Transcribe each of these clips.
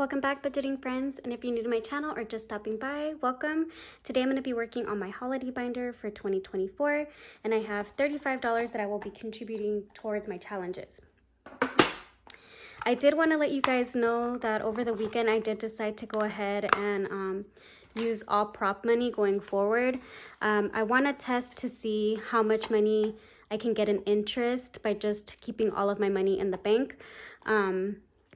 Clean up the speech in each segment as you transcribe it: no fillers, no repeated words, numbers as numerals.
Welcome back, budgeting friends, and if you're new to my channel or just stopping by, welcome. Today I'm going to be working on my holiday binder for 2024, and I have $35 that I will be contributing towards my challenges. I did want to let you guys know that over the weekend I did decide to go ahead and use all prop money going forward. I want to test to see how much money I can get in interest by just keeping all of my money in the bank,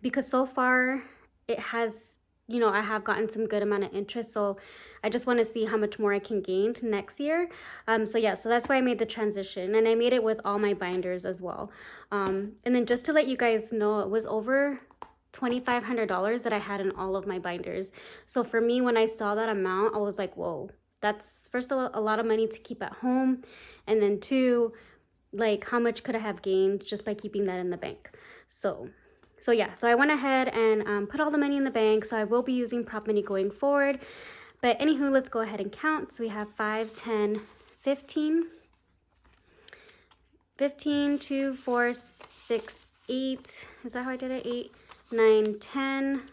because so far it has, I have gotten some good amount of interest, so I just want to see how much more I can gain next year. So that's why I made the transition, and I made it with all my binders as well. And then just to let you guys know, it was over $2,500 that I had in all of my binders. So for me, when I saw that amount, I was like, whoa, that's first of all a lot of money to keep at home, and then two, like, how much could I have gained just by keeping that in the bank? So I went ahead and put all the money in the bank, so I will be using prop money going forward. But anywho, let's go ahead and count. So we have 5, 10, 15, 2, 4, 6, 8. Is that how I did it? 8, 9, 10.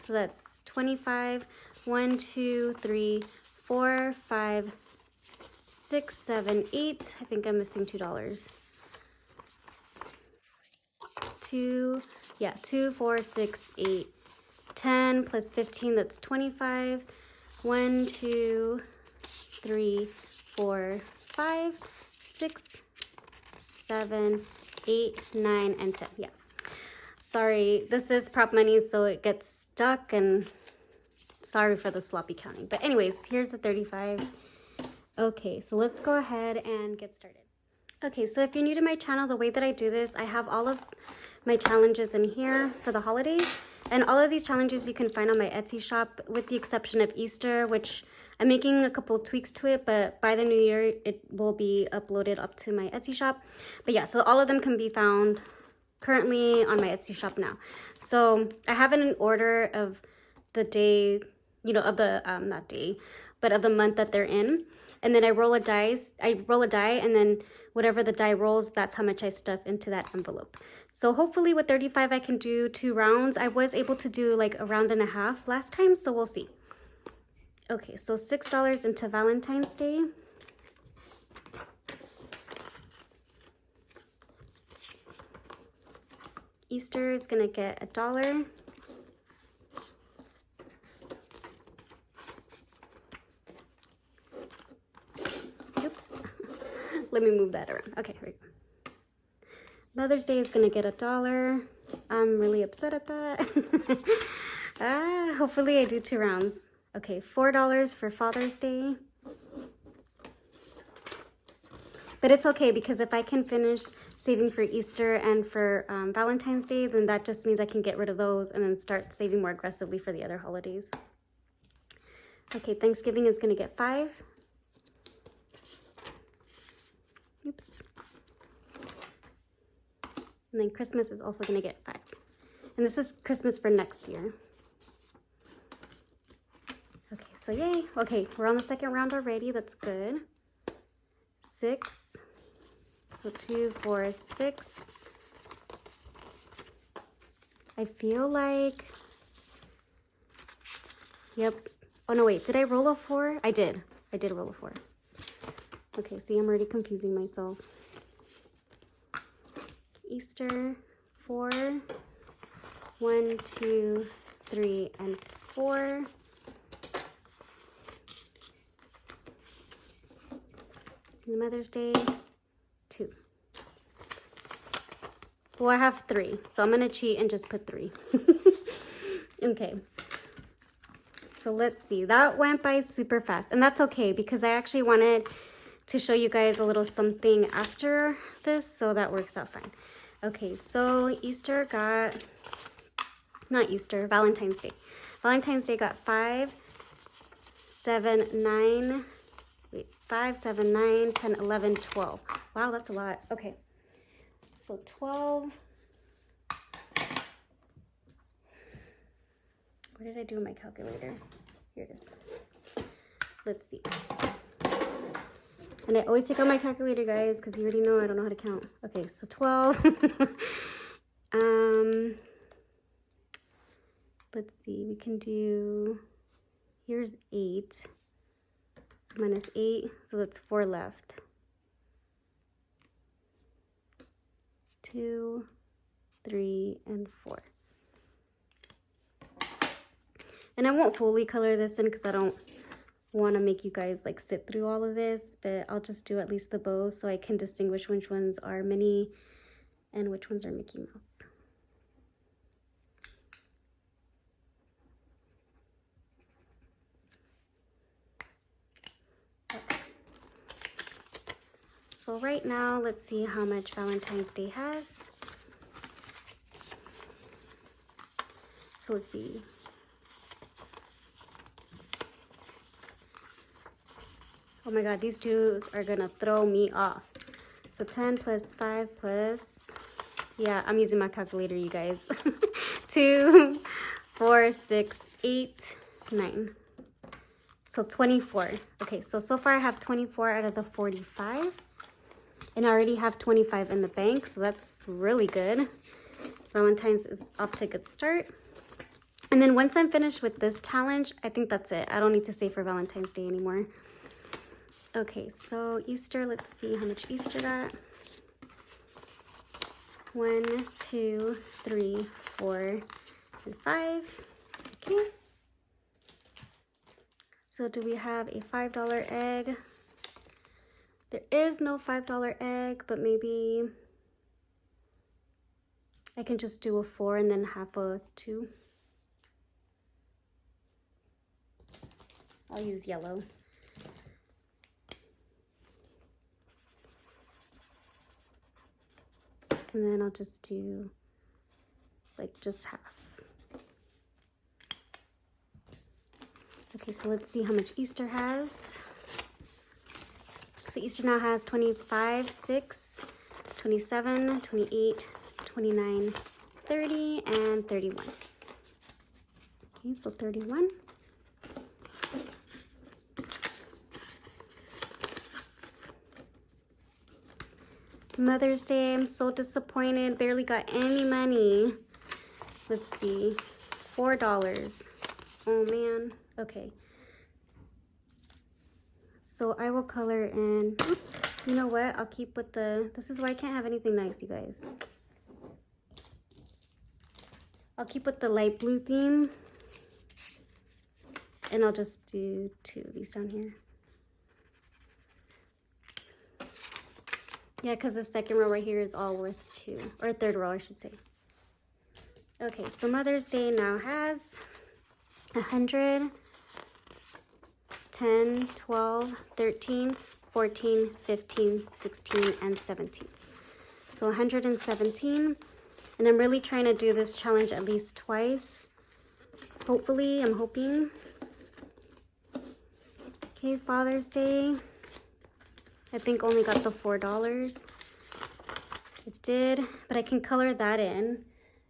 So that's 25. 1, 2, 3, 4, 5, 6, 7, 8. I think I'm missing $2. 2, 4, 6, 8, 10 plus 15, that's 25. 1, 2, 3, 4, 5, 6, 7, 8, 9, and 10. Yeah. Sorry, this is prop money, so it gets stuck, and sorry for the sloppy counting. But anyways, here's the 35. Okay, so let's go ahead and get started. Okay, so if you're new to my channel, the way that I do this, I have all of my challenges in here for the holidays, and all of these challenges you can find on my Etsy shop, with the exception of Easter, which I'm making a couple tweaks to it, but by the new year it will be uploaded up to my Etsy shop. But yeah, so all of them can be found currently on my Etsy shop now. So I have it in order of the day, of the not day, but of the month that they're in. And then I roll a die, and then whatever the die rolls, that's how much I stuff into that envelope. So hopefully with 35 I can do 2 rounds. I was able to do like a round and a half last time, so we'll see. Okay, so $6 into Valentine's Day. Easter is gonna get $1. Oops. Let me move that around. Okay, here we go. Mother's Day is gonna get $1. I'm really upset at that. Hopefully I do 2 rounds. Okay, $4 for Father's Day. But it's okay, because if I can finish saving for Easter and for Valentine's Day, then that just means I can get rid of those and then start saving more aggressively for the other holidays. Okay, Thanksgiving is gonna get 5. Oops. And then Christmas is also gonna get 5. And this is Christmas for next year. Okay, so yay. Okay, we're on the second round already, that's good. 6, so 2, 4, 6. I feel like, yep. Oh no, wait, did I roll a 4? I did roll a 4. Okay, see, I'm already confusing myself. Easter, 4, 1, 2, 3, and 4. And Mother's Day, 2. Well, I have 3, so I'm gonna cheat and just put 3. Okay. So let's see, that went by super fast, and that's okay, because I actually wanted to show you guys a little something after this, so that works out fine. Okay, so Valentine's Day. Valentine's Day got 5, 7, 9, 5, 7, 9, 10, 11, 12. Wow, that's a lot. Okay, so 12. Where did I do my calculator? Here it is. Let's see. And I always take out my calculator, guys, because you already know I don't know how to count. Okay, so 12. let's see, we can do, here's 8. So minus 8, so that's 4 left. 2, 3, and 4. And I won't fully color this in because I don't want to make you guys like sit through all of this, but I'll just do at least the bows so I can distinguish which ones are Minnie and which ones are Mickey Mouse. Okay. So right now, let's see how much Valentine's Day has. So let's see. Oh my God, these twos are gonna throw me off. So 10 plus 5 plus, yeah, I'm using my calculator, you guys. 2, 4, 6, 8, 9. So 24. Okay, so far I have 24 out of the 45. And I already have 25 in the bank, so that's really good. Valentine's is off to a good start. And then once I'm finished with this challenge, I think that's it. I don't need to save for Valentine's Day anymore. Okay, so Easter, let's see how much Easter got. 1, 2, 3, 4, and 5. Okay. So do we have a $5 egg? There is no $5 egg, but maybe I can just do a 4 and then half a 2. I'll use yellow. And then I'll just do like just half. Okay, so let's see how much Easter has. So Easter now has 25, 6, 27, 28, 29, 30, and 31. Okay, so 31. Mother's Day, I'm so disappointed. Barely got any money. Let's see, $4. Oh man, okay. So I will color in, oops, you know what? I'll keep with the, this is why I can't have anything nice, you guys. I'll keep with the light blue theme. And I'll just do 2 of these down here. Yeah, because the second row right here is all worth 2, or third row, I should say. Okay, so Mother's Day now has 100, 10, 12, 13, 14, 15, 16, and 17. So 117. And I'm really trying to do this challenge at least twice. Hopefully, I'm hoping. Okay, Father's Day. I think only got the $4. It did, but I can color that in.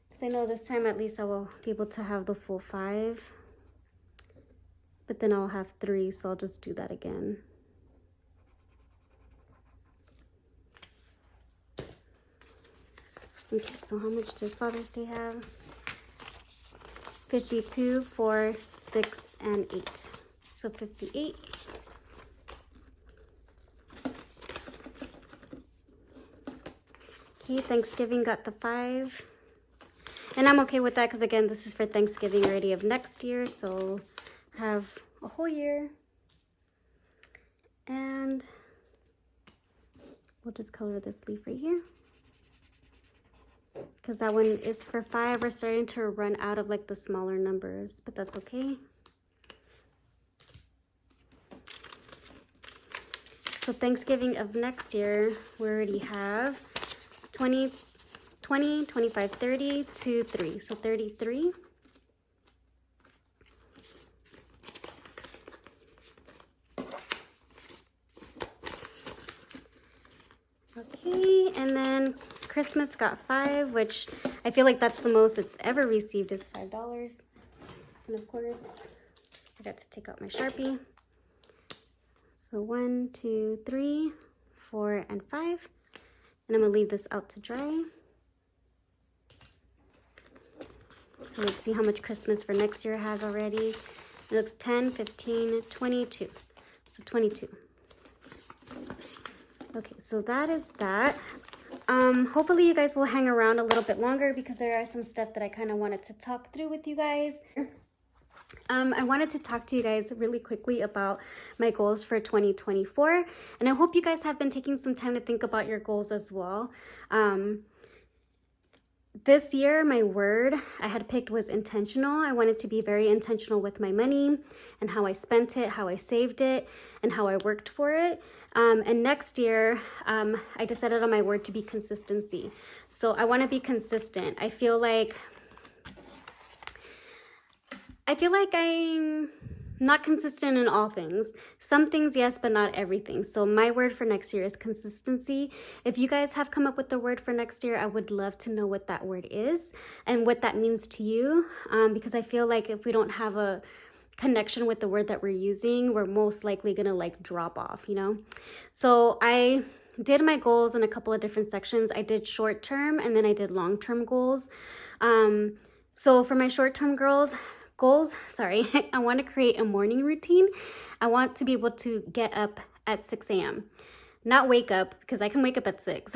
Because I know this time at least I will be able to have the full 5. But then I'll have 3, so I'll just do that again. Okay, so how much does Father's Day have? 52, 4, 6, and 8. So 58. Okay, Thanksgiving got the 5. And I'm okay with that because, again, this is for Thanksgiving already of next year. So I have a whole year. And we'll just color this leaf right here. Because that one is for 5. We're starting to run out of like the smaller numbers, but that's okay. So Thanksgiving of next year, we already have 20, 25, 30, 2, 3. So 33. Okay, and then Christmas got 5, which I feel like that's the most it's ever received is $5. And of course, I got to take out my Sharpie. So 1, 2, 3, 4, and 5. And I'm gonna leave this out to dry. So let's see how much Christmas for next year has already. It looks 10, 15, 22. So 22. Okay, so that is that. Hopefully you guys will hang around a little bit longer because there are some stuff that I kind of wanted to talk through with you guys. I wanted to talk to you guys really quickly about my goals for 2024, and I hope you guys have been taking some time to think about your goals as well. This year, my word I had picked was intentional. I wanted to be very intentional with my money and how I spent it, how I saved it, and how I worked for it. And next year, I decided on my word to be consistency. So I want to be consistent. I feel like I'm not consistent in all things. Some things, yes, but not everything. So my word for next year is consistency. If you guys have come up with the word for next year, I would love to know what that word is and what that means to you. Because I feel like if we don't have a connection with the word that we're using, we're most likely gonna like drop off, you know? So I did my goals in a couple of different sections. I did short-term and then I did long-term goals. So for my short-term goals, I want to create a morning routine. I want to be able to get up at 6 a.m. Not wake up, because I can wake up at 6,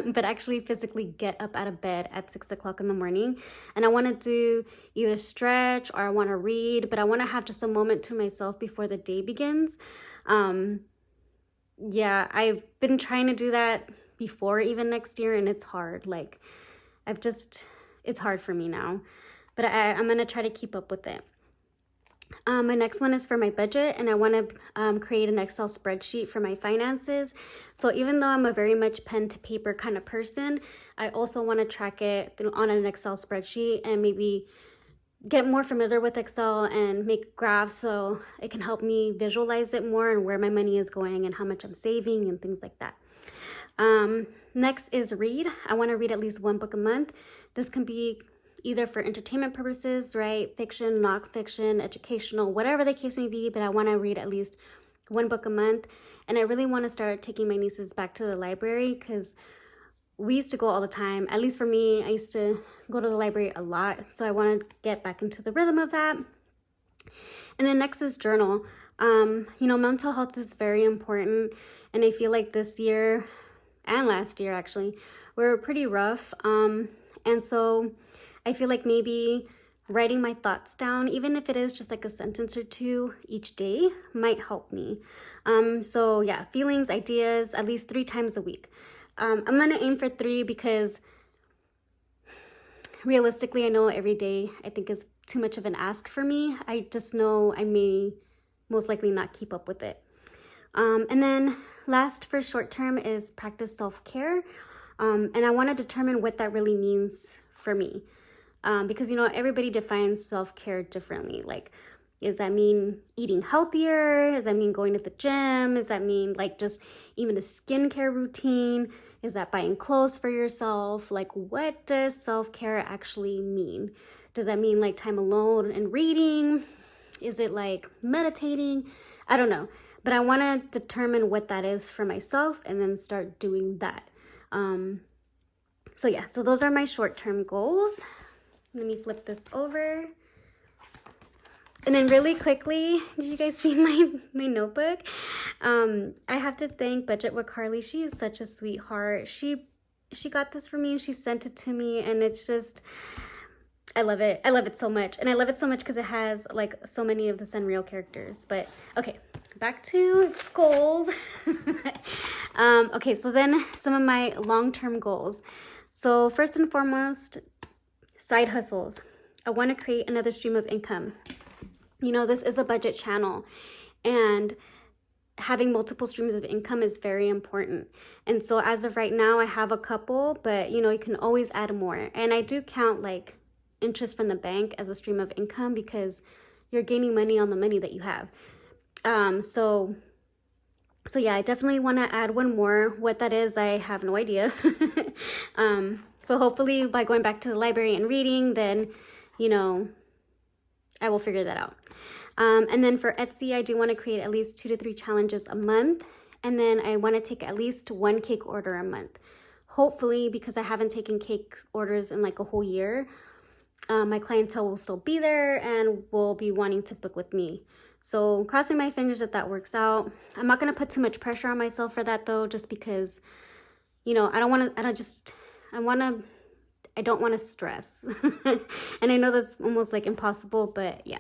but actually physically get up out of bed at 6 o'clock in the morning. And I want to do either stretch or I want to read, but I want to have just a moment to myself before the day begins. Yeah, I've been trying to do that before even next year, and it's hard. Like, it's hard for me now. But I'm going to try to keep up with it. My next one is for my budget, and I want to create an Excel spreadsheet for my finances. So even though I'm a very much pen to paper kind of person, I also want to track it on an Excel spreadsheet and maybe get more familiar with Excel and make graphs so it can help me visualize it more and where my money is going and how much I'm saving and things like that. Next is read. I want to read at least one book a month. This can be either for entertainment purposes, right? Fiction, non-fiction, educational, whatever the case may be, but I want to read at least one book a month. And I really want to start taking my nieces back to the library because we used to go all the time. At least for me, I used to go to the library a lot. So I want to get back into the rhythm of that. And then next is journal. You know, mental health is very important. And I feel like this year and last year actually were pretty rough. And so I feel like maybe writing my thoughts down, even if it is just like a sentence or two each day, might help me. So yeah, feelings, ideas, at least 3 times a week. I'm gonna aim for 3 because realistically, I know every day I think is too much of an ask for me. I just know I may most likely not keep up with it. And then last for short term is practice self-care. And I want to determine what that really means for me. Because, you know, everybody defines self-care differently. Like, does that mean eating healthier? Does that mean going to the gym? Does that mean like just even a skincare routine? Is that buying clothes for yourself? Like, what does self-care actually mean? Does that mean like time alone and reading? Is it like meditating? I don't know. But I want to determine what that is for myself and then start doing that. So yeah, so those are my short-term goals. Let me flip this over. And then really quickly, did you guys see my notebook? I have to thank Budget with Carly. She is such a sweetheart. She got this for me and she sent it to me, and it's just, I love it. I love it so much. And I love it so much because it has like so many of the Sunreal characters. But okay, back to goals. Okay, so then some of my long-term goals. So first and foremost, side hustles. I want to create another stream of income. You know, this is a budget channel, and having multiple streams of income is very important. And so as of right now, I have a couple, but you know, you can always add more. And I do count like interest from the bank as a stream of income because you're gaining money on the money that you have. So yeah, I definitely want to add one more. What that is, I have no idea. But hopefully by going back to the library and reading, then, you know, I will figure that out. And then for Etsy, I do want to create at least 2 to 3 challenges a month. And then I want to take at least 1 cake order a month. Hopefully, because I haven't taken cake orders in like a whole year, my clientele will still be there and will be wanting to book with me. So crossing my fingers that that works out. I'm not going to put too much pressure on myself for that though, just because, you know, I don't want to, I don't want to stress. And I know that's almost like impossible, but yeah.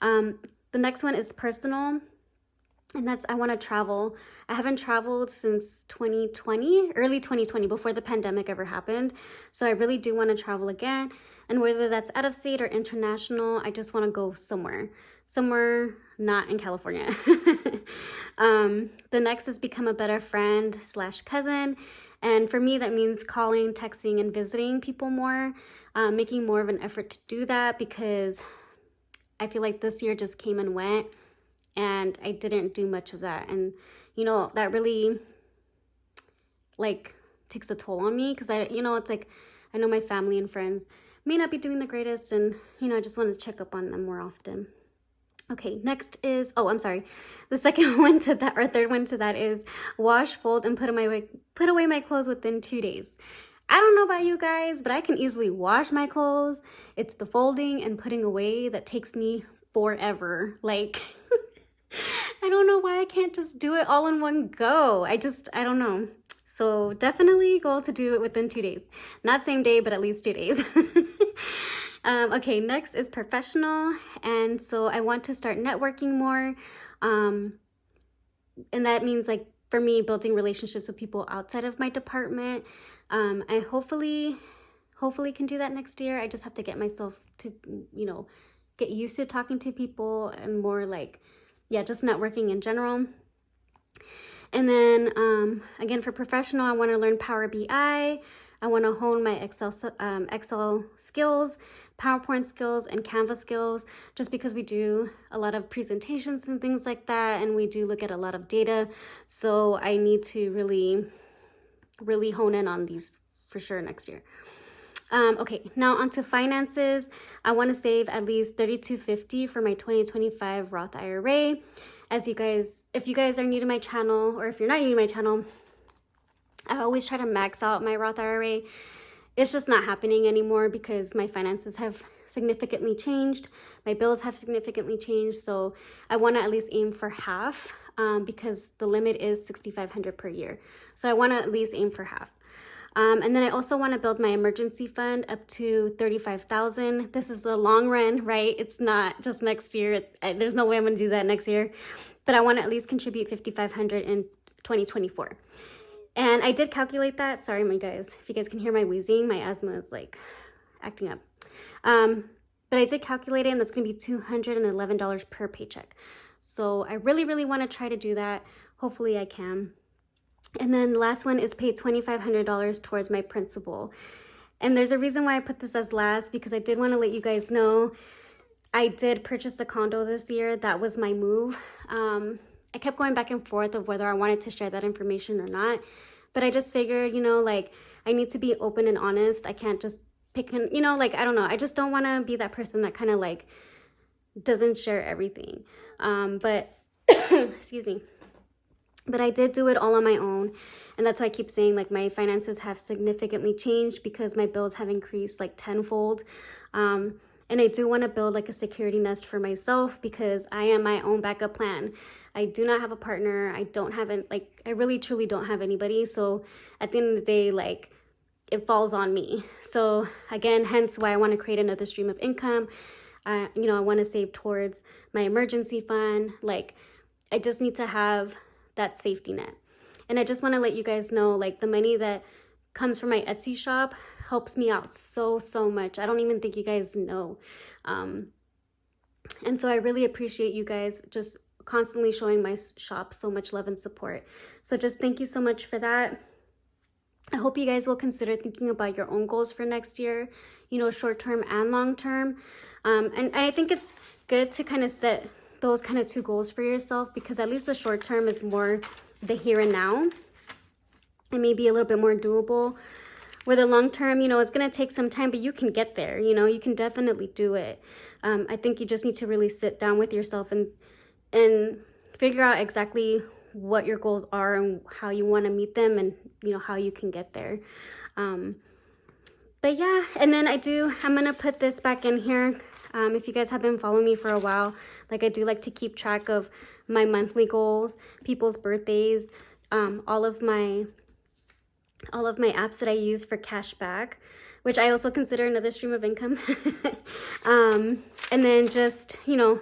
The next one is personal. And that's, I want to travel. I haven't traveled since 2020, early 2020, before the pandemic ever happened. So I really do want to travel again. And whether that's out of state or international, I just want to go somewhere not in California. The next is become a better friend / cousin. And for me, that means calling, texting, and visiting people more, making more of an effort to do that, because I feel like this year just came and went and I didn't do much of that. And, you know, that really like takes a toll on me, because it's like, I know my family and friends may not be doing the greatest, and, you know, I just want to check up on them more often. Okay, next is, oh, I'm sorry. The second one to that, or third one to that, is wash, fold, and put away my clothes within 2 days. I don't know about you guys, but I can easily wash my clothes. It's the folding and putting away that takes me forever. Like, I don't know why I can't just do it all in one go. I don't know. So definitely goal to do it within 2 days. Not same day, but at least 2 days. Okay, next is professional. And so I want to start networking more. And that means, like, for me, building relationships with people outside of my department. I hopefully can do that next year. I just have to get myself to, you know, get used to talking to people and more like, yeah, just networking in general. And then again, for professional, I want to learn Power BI. I want to hone my Excel skills, PowerPoint skills, and Canva skills, just because we do a lot of presentations and things like that, and we do look at a lot of data. So I need to really hone in on these for sure next year. Okay, now onto finances. I want to save at least $3,250 for my 2025 Roth IRA. If you guys are new to my channel, or if you're not new to my channel, I always try to max out my Roth IRA. It's just not happening anymore because my finances have significantly changed. My bills have significantly changed. So I want to at least aim for half, because the limit is $6,500 per year. So I want to at least aim for half. And then I also want to build my emergency fund up to $35,000. This is the long run, right? It's not just next year. There's no way I'm going to do that next year. But I want to at least contribute $5,500 in 2024. And I did calculate that. Sorry, my guys. If you guys can hear my wheezing, my asthma is like acting up. But I did calculate it, and that's going to be $211 per paycheck. So I really want to try to do that. Hopefully I can. And then the last one is pay $2,500 towards my principal. And there's a reason why I put this as last, because I did want to let you guys know I did purchase a condo this year. That was my move. I kept going back and forth of whether I wanted to share that information or not. But I just figured, you know, like, I need to be open and honest. I can't just pick, you know, like, I don't know. I just don't want to be that person that kind of like doesn't share everything. But excuse me. But I did do it all on my own. And that's why I keep saying, like, my finances have significantly changed because my bills have increased like tenfold. And I do want to build like a security nest for myself, because I am my own backup plan. I do not have a partner. I really truly don't have anybody. So at the end of the day, like, it falls on me. So again, hence why I want to create another stream of income. I want to save towards my emergency fund. Like, I just need to have that safety net. And I just want to let you guys know, like, the money that comes from my Etsy shop helps me out so much. I don't even think you guys know. And so I really appreciate you guys just constantly showing my shop so much love and support. So just thank you so much for that. I hope you guys will consider thinking about your own goals for next year, you know, short term and long term. And I think it's good to kind of set those kind of two goals for yourself, because at least the short term is more the here and now. It may be a little bit more doable. Where the long term, you know, it's going to take some time, but you can get there. You know, you can definitely do it. I think you just need to really sit down with yourself and figure out exactly what your goals are and how you want to meet them, and, you know, how you can get there. But yeah, and then I'm gonna put this back in here. If you guys have been following me for a while, like I do like to keep track of my monthly goals, people's birthdays, all of my apps that I use for cash back, which I also consider another stream of income. And then just, you know,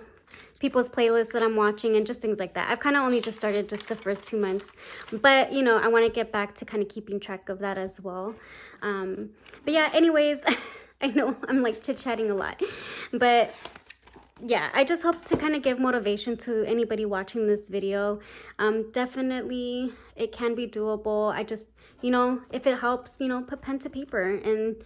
people's playlists that I'm watching and just things like that. I've kind of only just started just the first 2 months, but you know, I want to get back to kind of keeping track of that as well. But yeah, anyways, I know I'm like chit-chatting a lot, but yeah, I just hope to kind of give motivation to anybody watching this video. Definitely it can be doable. I just, you know, if it helps, you know, put pen to paper and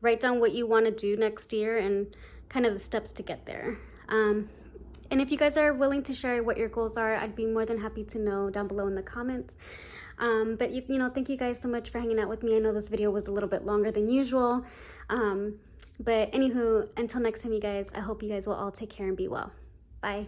write down what you want to do next year and kind of the steps to get there. And if you guys are willing to share what your goals are, I'd be more than happy to know down below in the comments. But you know, thank you guys so much for hanging out with me. I know this video was a little bit longer than usual. But anywho, until next time, you guys, I hope you guys will all take care and be well. Bye.